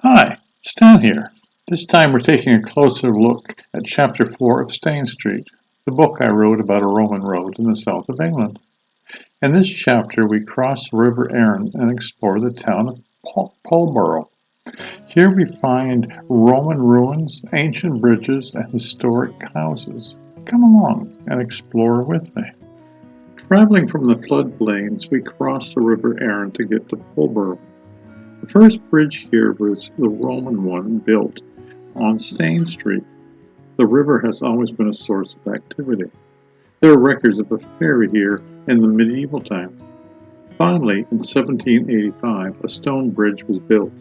Hi, Stane here. This time we're taking a closer look at Chapter 4 of Stane Sreet, the book I wrote about a Roman road in the south of England. In this chapter we cross the River Arun and explore the town of Pulborough. Here we find Roman ruins, ancient bridges, and historic houses. Come along and explore with me. Traveling from the floodplains, we cross the River Arun to get to Pulborough. The first bridge here was the Roman one built on Stane Sreet. The river has always been a source of activity. There are records of a ferry here in the medieval times. Finally, in 1785, a stone bridge was built.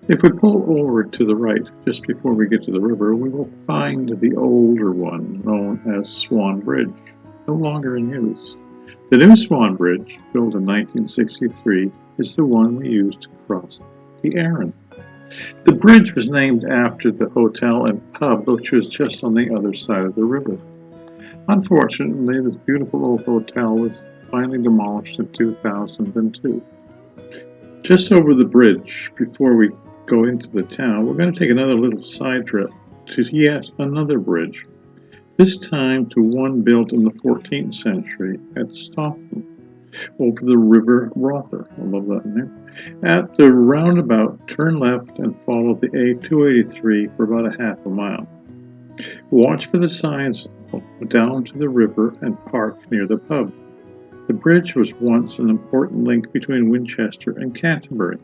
If we pull over to the right, just before we get to the river, we will find the older one, known as Swan Bridge, no longer in use. The new Swan Bridge, built in 1963, is the one we use to cross the Arun. The bridge was named after the hotel and pub, which was just on the other side of the river. Unfortunately, this beautiful old hotel was finally demolished in 2002. Just over the bridge, before we go into the town, we're going to take another little side trip to yet another bridge, this time to one built in the 14th century at Stane over the River Arun. I love that name. At the roundabout, turn left and follow the A283 for about a half a mile. Watch for the signs down to the river and park near the pub. The bridge was once an important link between Winchester and Canterbury.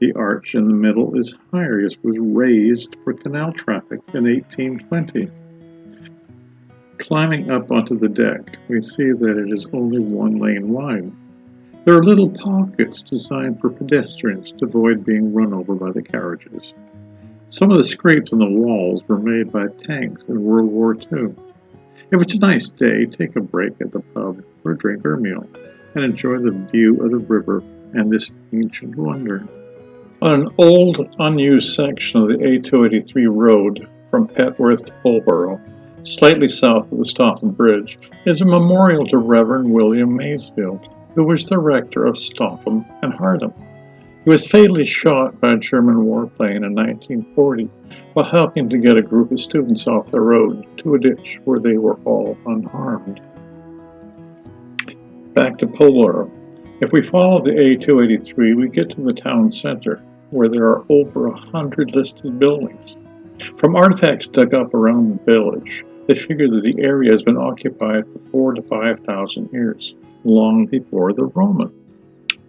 The arch in the middle is higher. It was raised for canal traffic in 1820. Climbing up onto the deck, we see that it is only one lane wide. There are little pockets designed for pedestrians to avoid being run over by the carriages. Some of the scrapes on the walls were made by tanks in World War II. If it's a nice day, take a break at the pub for a drink or a meal and enjoy the view of the river and this ancient wonder. On an old, unused section of the A283 road from Petworth to Pulborough, slightly south of the Stane Bridge, is a memorial to Reverend William Maysfield, who was the rector of Stane and Hardham. He was fatally shot by a German warplane in 1940 while helping to get a group of students off the road to a ditch where they were all unharmed. Back to Pulborough. If we follow the A283, we get to the town center, where there are over 100 listed buildings. From artifacts dug up around the village, they figure that the area has been occupied for 4,000 to 5,000 years, long before the Romans.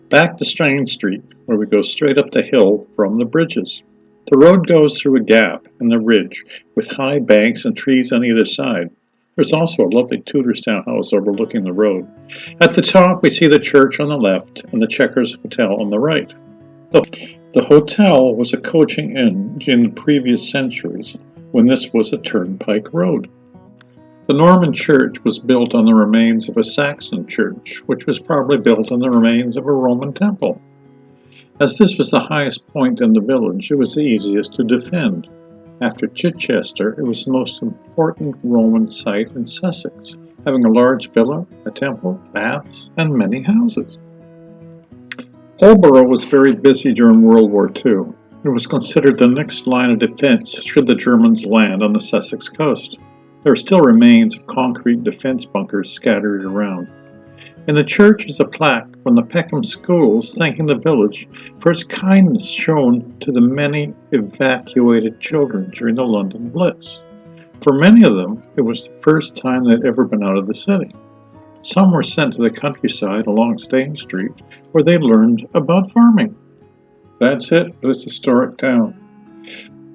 Back to Stane Sreet, where we go straight up the hill from the bridges. The road goes through a gap in the ridge with high banks and trees on either side. There's also a lovely Tudor-style house overlooking the road. At the top, we see the church on the left and the Checkers Hotel on the right. The hotel was a coaching inn in the previous centuries when this was a turnpike road. The Norman church was built on the remains of a Saxon church, which was probably built on the remains of a Roman temple. As this was the highest point in the village, it was the easiest to defend. After Chichester, it was the most important Roman site in Sussex, having a large villa, a temple, baths, and many houses. Pulborough was very busy during World War II. It was considered the next line of defense should the Germans land on the Sussex coast. There are still remains of concrete defense bunkers scattered around. In the church is a plaque from the Peckham schools thanking the village for its kindness shown to the many evacuated children during the London Blitz. For many of them, it was the first time they'd ever been out of the city. Some were sent to the countryside along Stane Sreet, where they learned about farming. That's it for this historic town.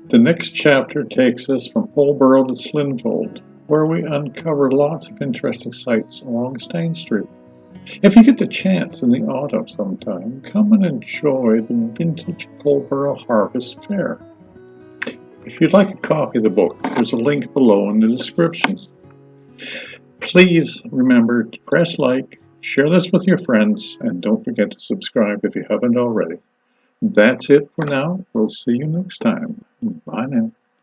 The next chapter takes us from Pulborough to Slinfold, where we uncover lots of interesting sights along Stane Sreet. If you get the chance in the autumn sometime, come and enjoy the vintage Pulborough Harvest Fair. If you'd like a copy of the book, there's a link below in the description. Please remember to press like, share this with your friends, and don't forget to subscribe if you haven't already. That's it for now. We'll see you next time. Bye now.